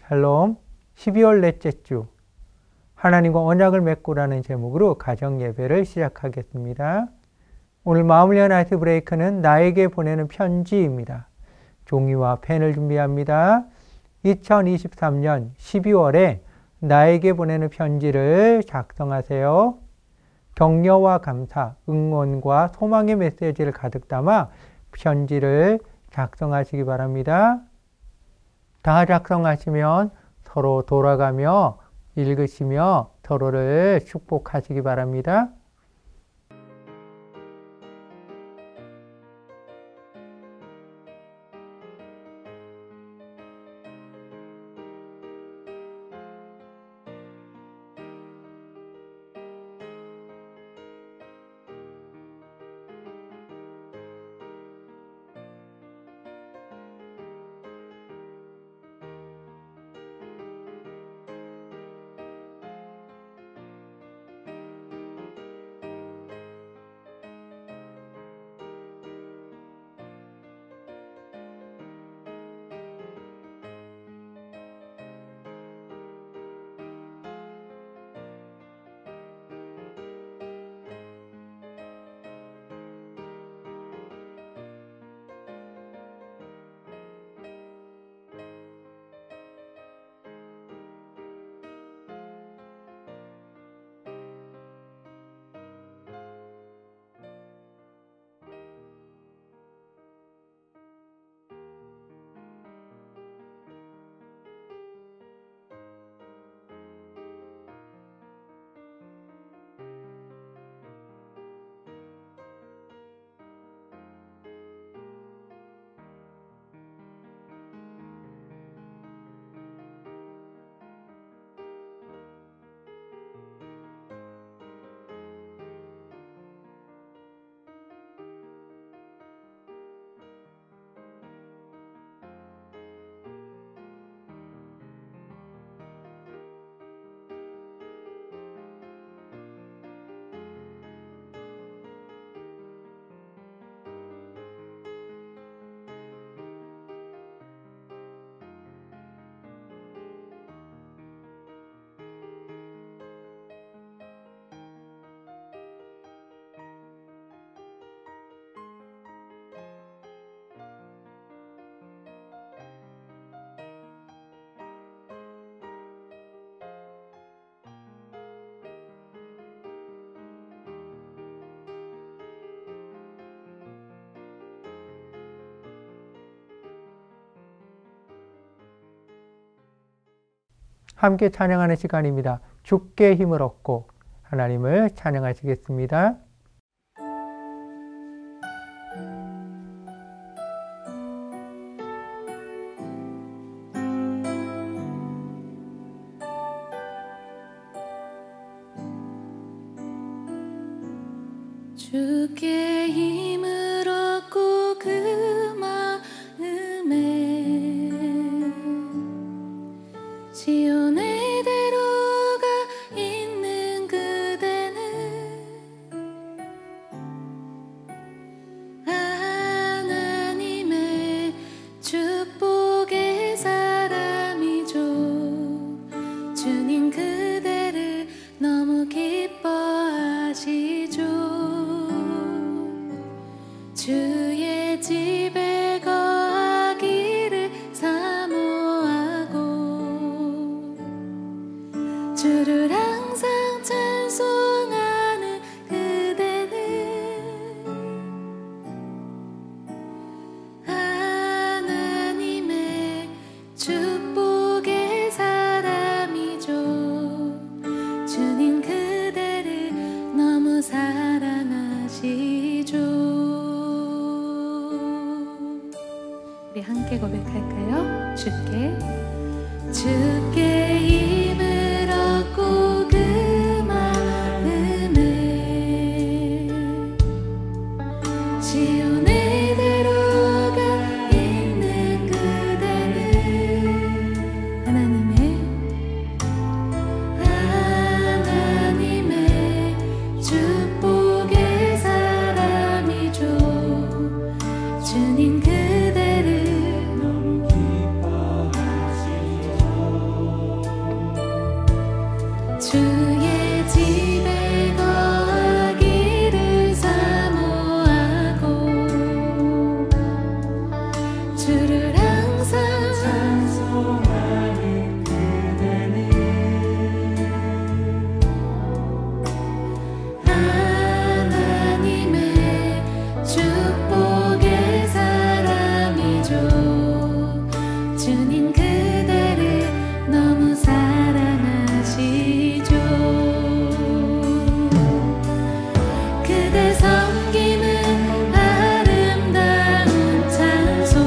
샬롬 12월 넷째 주 하나님과 언약을 맺고라는 제목으로 가정 예배를 시작하겠습니다. 오늘 마음을 연 아이스 브레이크는 나에게 보내는 편지입니다. 종이와 펜을 준비합니다. 2023년 12월에 나에게 보내는 편지를 작성하세요. 격려와 감사, 응원과 소망의 메시지를 가득 담아 편지를 작성하시기 바랍니다. 다 작성하시면 서로 돌아가며 읽으시며 서로를 축복하시기 바랍니다. 함께 찬양하는 시간입니다. 주께 힘을 얻고 하나님을 찬양하시겠습니다. 주께 힘을 얻고 그 마음에 시온에 들어가 있는 그대는 하나님의 축복의 사람이죠. 주님 그대를 너무 기뻐하시죠. 주의 집에 거하기를 사모하고 주를 항상 찬송하는 그대는 하나님의 축복의 사람이죠. 주님 그대를 너무 사랑하시죠. 우리 함께 고백할까요? 주께 힘을 얻고 그 마음에 시온에 들어가 있는 그대는 하나님의 축복의 사람이죠. 주님 그대를 너무 기뻐하시죠. 사랑이죠. 주님 그대를 너무 사랑하시죠. 그대 섬김은 아름다운 찬송,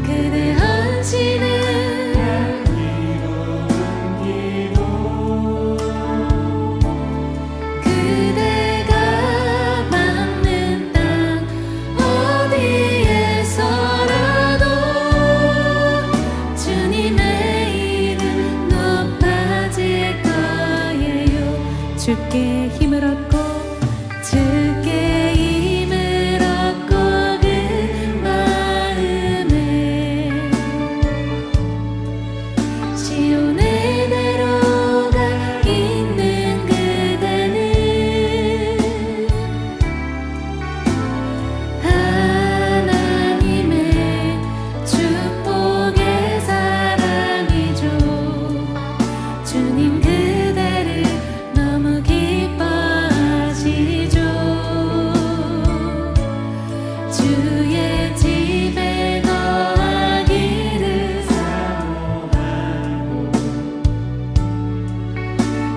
그대 헌신은 주께 힘을 얻고 주께 힘을 얻고 그 마음에 시온에 내려가 있는 그대는 하나님의 축복의 사랑이죠. 주님 그대를 너무 기뻐하시죠. 주의 집에 거하기를 사모하고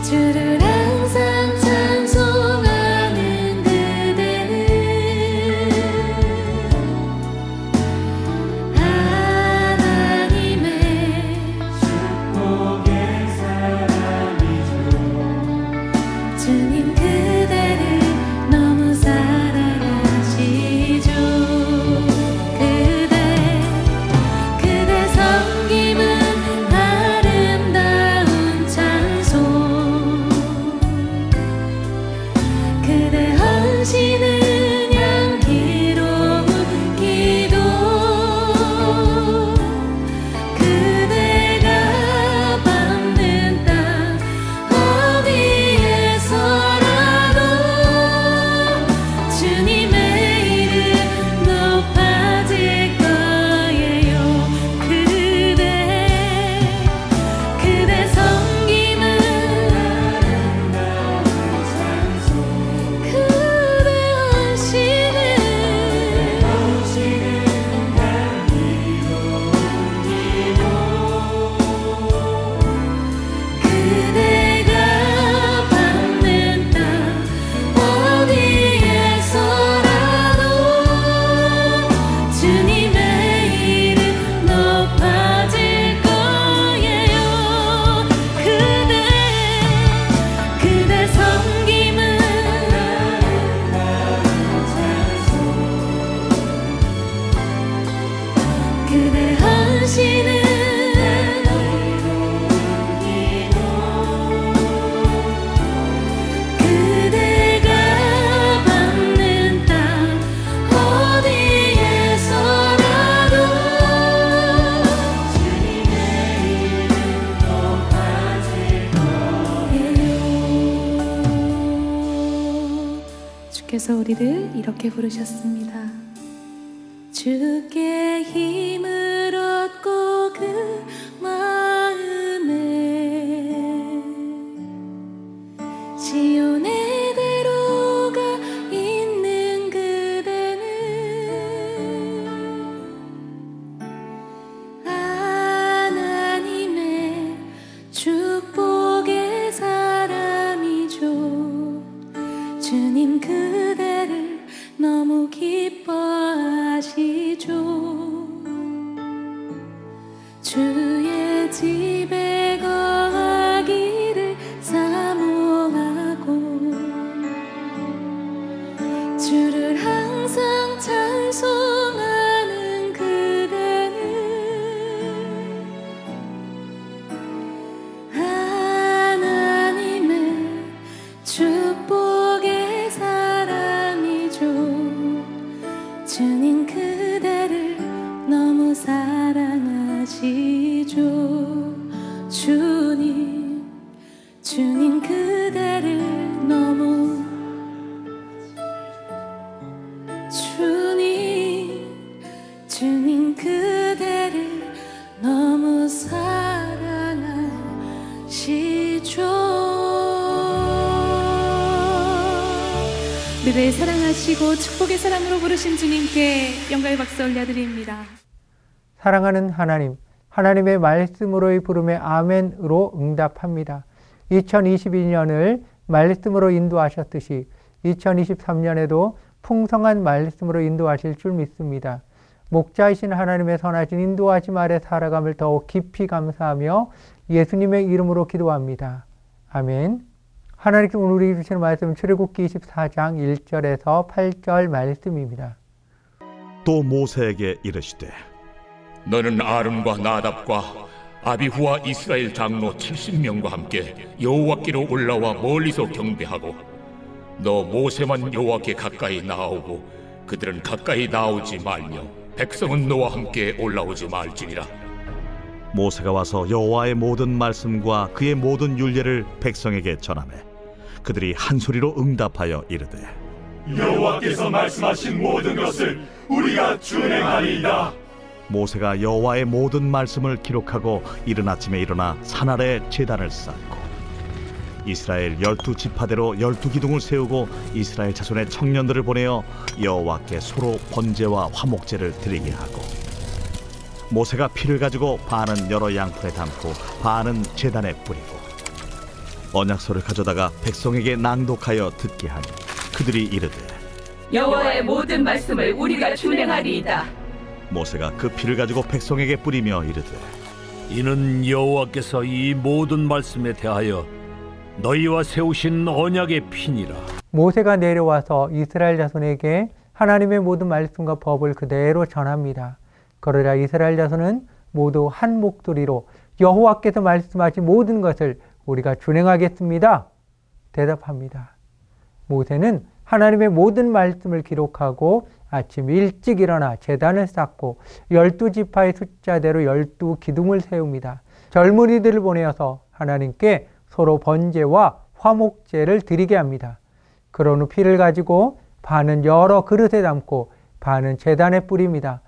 주를 항상 찬송하는 그대는 하나님의 축복의 사랑이죠. 주님 그대를 너무 사랑하시죠. 그대 섬김은 아름다운 찬송, 그대 헌신은 향기로운 기도, 그대가 밟는 땅 어디에서라도 주님의 이름 높아질 거예요. 그대 섬김은 아름다운 찬송, 그대 헌신은 향기로운 기도, 그대가 밟는 땅 어디에서라도 주님의 이름 높아질 거예요. 그대 섬김은 아름다운 찬송, 그대 헌신은 그대가 밟는 땅 어디에서라도 주님의 이름 높아질 거예요. 주께서 우리를 이렇게 부르셨습니다. 주께 힘을 얻고 그 마음에 시온에 내려가 있는 그대는 하나님의 축복의 사람이죠. 주님 그대를 너무 기뻐하시죠. 주의 집에 거하기를 사모하고 주를 항상 찬송하는 그대는 하나님의 축복의 사람이죠. 주님 그대를 너무 사랑하시죠. 주님 그대를 너무 주님 그대를 너무 사랑하시죠. 우리 우리를 사랑하시고 축복의 사람으로 부르신 주님께 영광의 박수 올려드립니다. 사랑하는 하나님, 하나님의 말씀으로의 부름에 아멘으로 응답합니다. 2022년을 말씀으로 인도하셨듯이 2023년에도 풍성한 말씀으로 인도하실 줄 믿습니다. 목자이신 하나님의 선하신 인도하심 아래 살아감을 더욱 깊이 감사하며 예수님의 이름으로 기도합니다. 아멘. 하나님께서 오늘 우리에게 주시는 말씀은 출애굽기 24장 1절에서 8절 말씀입니다. 또 모세에게 이르시되 너는 아론과 나답과 아비후와 이스라엘 장로 70명과 함께 여호와께로 올라와 멀리서 경배하고 너 모세만 여호와께 가까이 나아오고 그들은 가까이 나오지 말며 백성은 너와 함께 올라오지 말지니라. 모세가 와서 여호와의 모든 말씀과 그의 모든 율례를 백성에게 전하매 그들이 한 소리로 응답하여 이르되 여호와께서 말씀하신 모든 것을 우리가 준행하리이다. 모세가 여호와의 모든 말씀을 기록하고 이른 아침에 일어나 산 아래 제단을 쌓고 이스라엘 12지파대로 12기둥을 세우고 이스라엘 자손의 청년들을 보내어 여호와께 소로 번제와 화목제를 드리게 하고 모세가 피를 가지고 반은 여러 양푼에 담고 반은 제단에 뿌리고 언약서를 가져다가 백성에게 낭독하여 듣게 하니 그들이 이르되 여호와의 모든 말씀을 우리가 준행하리이다. 모세가 그 피를 가지고 백성에게 뿌리며 이르되 이는 여호와께서 이 모든 말씀에 대하여 너희와 세우신 언약의 피니라. 모세가 내려와서 이스라엘 자손에게 하나님의 모든 말씀과 법을 그대로 전합니다. 그러자 이스라엘 자손은 모두 한 목소리로 여호와께서 말씀하신 모든 것을 우리가 준행하겠습니다. 대답합니다. 모세는 하나님의 모든 말씀을 기록하고 아침 일찍 일어나 제단을 쌓고 12지파의 숫자대로 12기둥을 세웁니다. 젊은이들을 보내어서 하나님께 서로 번제와 화목제를 드리게 합니다. 그런 후 피를 가지고 반은 여러 그릇에 담고 반은 제단에 뿌립니다.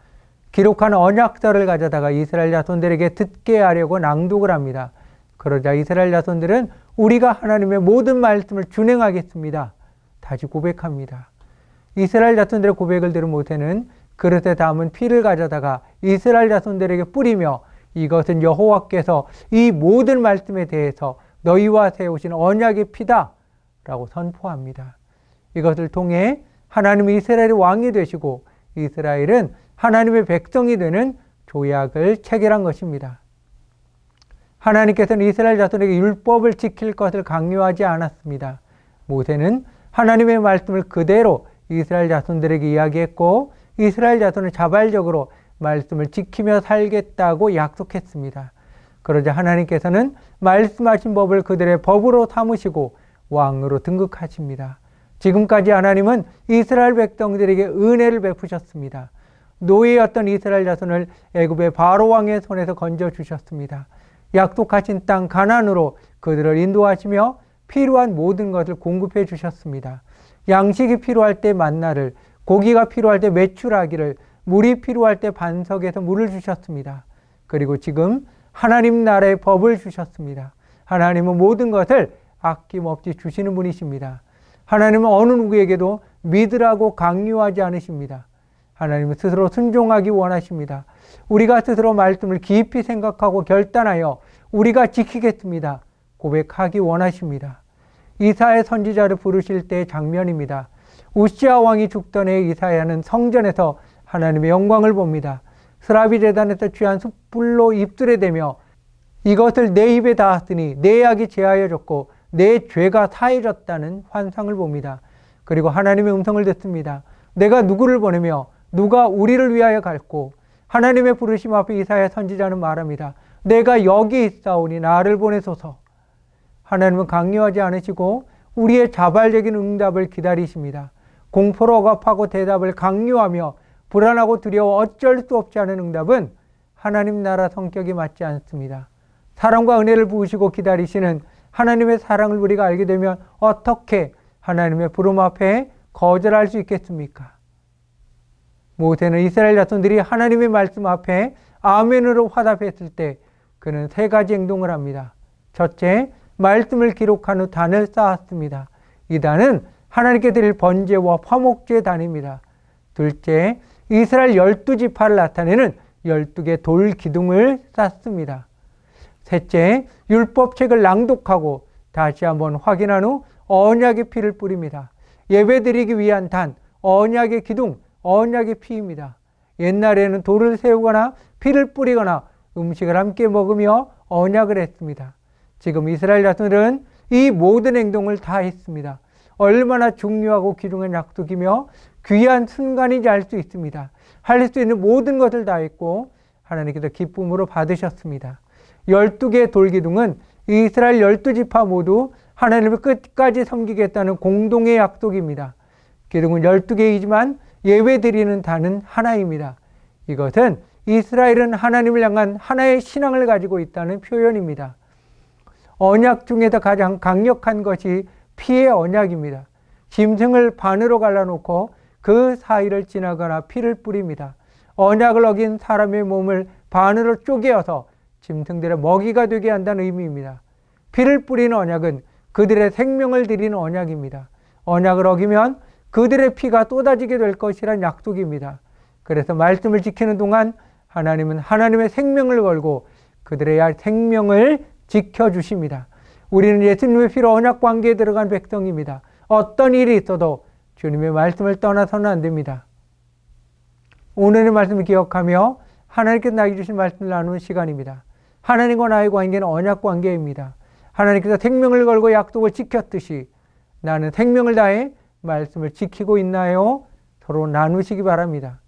기록한 언약서를 가져다가 이스라엘 자손들에게 듣게 하려고 낭독을 합니다. 그러자 이스라엘 자손들은 우리가 하나님의 모든 말씀을 준행하겠습니다. 다시 고백합니다. 이스라엘 자손들의 고백을 들은 모세는 그릇에 담은 피를 가져다가 이스라엘 자손들에게 뿌리며 이것은 여호와께서 이 모든 말씀에 대해서 너희와 세우신 언약의 피다 라고 선포합니다. 이것을 통해 하나님이 이스라엘의 왕이 되시고 이스라엘은 하나님의 백성이 되는 조약을 체결한 것입니다. 하나님께서는 이스라엘 자손에게 율법을 지킬 것을 강요하지 않았습니다. 모세는 하나님의 말씀을 그대로 이스라엘 자손들에게 이야기했고 이스라엘 자손은 자발적으로 말씀을 지키며 살겠다고 약속했습니다. 그러자 하나님께서는 말씀하신 법을 그들의 법으로 삼으시고 왕으로 등극하십니다. 지금까지 하나님은 이스라엘 백성들에게 은혜를 베푸셨습니다. 노예였던 이스라엘 자손을 애굽의 바로 왕의 손에서 건져주셨습니다. 약속하신 땅 가나안으로 그들을 인도하시며 필요한 모든 것을 공급해 주셨습니다. 양식이 필요할 때 만나를, 고기가 필요할 때 메추라기를, 물이 필요할 때 반석에서 물을 주셨습니다. 그리고 지금 하나님 나라의 법을 주셨습니다. 하나님은 모든 것을 아낌없이 주시는 분이십니다. 하나님은 어느 누구에게도 믿으라고 강요하지 않으십니다. 하나님은 스스로 순종하기 원하십니다. 우리가 스스로 말씀을 깊이 생각하고 결단하여 우리가 지키겠습니다. 고백하기 원하십니다. 이사야 선지자를 부르실 때의 장면입니다. 우시아 왕이 죽던 해 이사야는 성전에서 하나님의 영광을 봅니다. 스라비 제단에서 취한 숯불로 입술에 대며 이것을 내 입에 닿았으니 내 악이 제하여졌고 내 죄가 사해졌다는 환상을 봅니다. 그리고 하나님의 음성을 듣습니다. 내가 누구를 보내며 누가 우리를 위하여 갈고 하나님의 부르심 앞에 이사야 선지자는 말합니다. 내가 여기 있사오니 나를 보내소서. 하나님은 강요하지 않으시고 우리의 자발적인 응답을 기다리십니다. 공포로 억압하고 대답을 강요하며 불안하고 두려워 어쩔 수 없지 않은 응답은 하나님 나라 성격이 맞지 않습니다. 사랑과 은혜를 부으시고 기다리시는 하나님의 사랑을 우리가 알게 되면 어떻게 하나님의 부름 앞에 거절할 수 있겠습니까? 모세는 이스라엘 자손들이 하나님의 말씀 앞에 아멘으로 화답했을 때 그는 세 가지 행동을 합니다. 첫째, 말씀을 기록한 후 단을 쌓았습니다. 이 단은 하나님께 드릴 번제와 화목제단입니다. 둘째, 이스라엘 12지파를 나타내는 12개 돌 기둥을 쌓습니다. 셋째, 율법책을 낭독하고 다시 한번 확인한 후 언약의 피를 뿌립니다. 예배드리기 위한 단, 언약의 기둥, 언약의 피입니다. 옛날에는 돌을 세우거나 피를 뿌리거나 음식을 함께 먹으며 언약을 했습니다. 지금 이스라엘 자손들은 이 모든 행동을 다 했습니다. 얼마나 중요하고 귀중한 약속이며 귀한 순간인지 알 수 있습니다. 할 수 있는 모든 것을 다 했고 하나님께서 기쁨으로 받으셨습니다. 12개의 돌기둥은 이스라엘 12지파 모두 하나님을 끝까지 섬기겠다는 공동의 약속입니다. 기둥은 12개이지만 예배드리는 단은 하나입니다. 이것은 이스라엘은 하나님을 향한 하나의 신앙을 가지고 있다는 표현입니다. 언약 중에서 가장 강력한 것이 피의 언약입니다. 짐승을 반으로 갈라놓고 그 사이를 지나거나 피를 뿌립니다. 언약을 어긴 사람의 몸을 반으로 쪼개어서 짐승들의 먹이가 되게 한다는 의미입니다. 피를 뿌리는 언약은 그들의 생명을 드리는 언약입니다. 언약을 어기면 그들의 피가 쏟아지게 될 것이란 약속입니다. 그래서 말씀을 지키는 동안 하나님은 하나님의 생명을 걸고 그들의 생명을 지켜주십니다. 우리는 예수님의 피로 언약 관계에 들어간 백성입니다. 어떤 일이 있어도 주님의 말씀을 떠나서는 안 됩니다. 오늘의 말씀을 기억하며 하나님께서 나에게 주신 말씀을 나누는 시간입니다. 하나님과 나의 관계는 언약 관계입니다. 하나님께서 생명을 걸고 약속을 지켰듯이 나는 생명을 다해 말씀을 지키고 있나요? 서로 나누시기 바랍니다.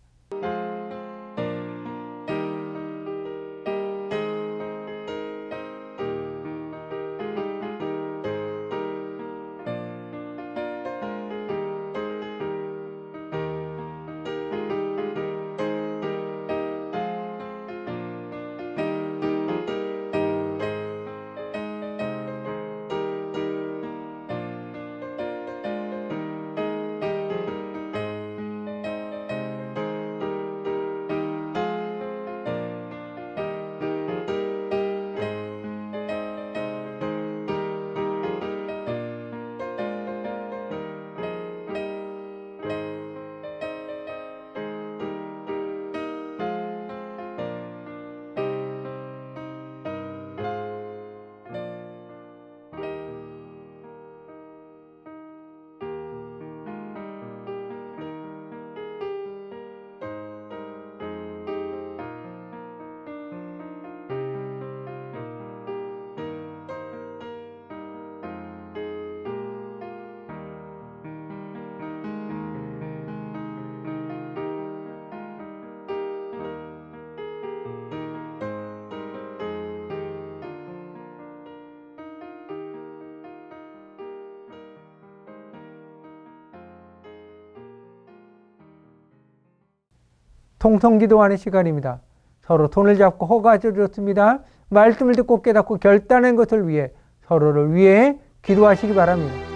통성기도하는 시간입니다. 서로 손을 잡고 허가해 줬습니다. 말씀을 듣고 깨닫고 결단한 것을 위해 서로를 위해 기도하시기 바랍니다.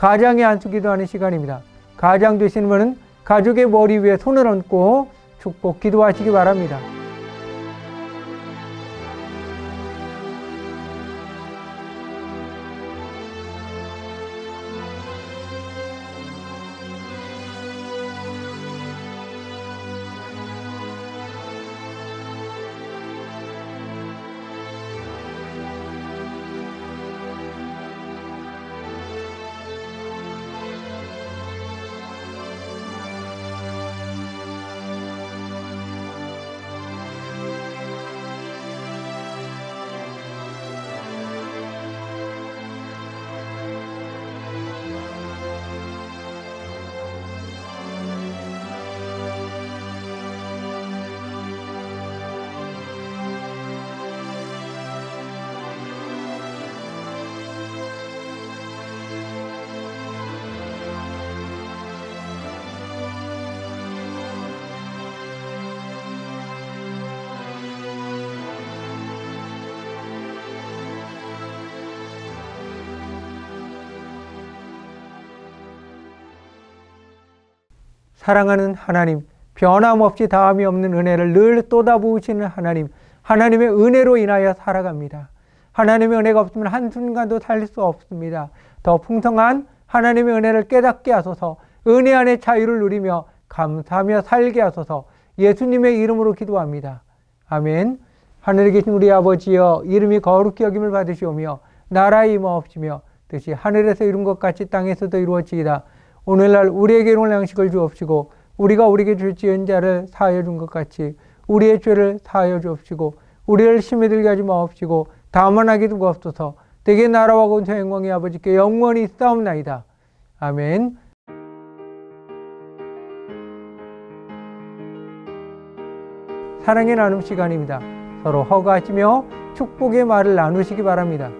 가장의 안수 기도하는 시간입니다. 가장 되시는 분은 가족의 머리 위에 손을 얹고 축복 기도하시기 바랍니다. 사랑하는 하나님, 변함없이 다함이 없는 은혜를 늘 쏟아부으시는 하나님, 하나님의 은혜로 인하여 살아갑니다. 하나님의 은혜가 없으면 한순간도 살 수 없습니다. 더 풍성한 하나님의 은혜를 깨닫게 하소서, 은혜 안에 자유를 누리며 감사하며 살게 하소서, 예수님의 이름으로 기도합니다. 아멘. 하늘에 계신 우리 아버지여, 이름이 거룩히 여김을 받으시오며 나라의 임하옵시며 뜻이 하늘에서 이룬 것 같이 땅에서도 이루어지이다. 오늘날 우리에게 일용할 양식을 주옵시고 우리가 우리에게 줄 지은 자를 사하여 준 것 같이 우리의 죄를 사하여 주옵시고 우리를 시험에 들게 하지 마옵시고 다만 하게 두고 없소서. 대개 나라와 권세 영광이 아버지께 영원히 있사옵나이다. 아멘. 사랑의 나눔 시간입니다. 서로 허가하시며 축복의 말을 나누시기 바랍니다.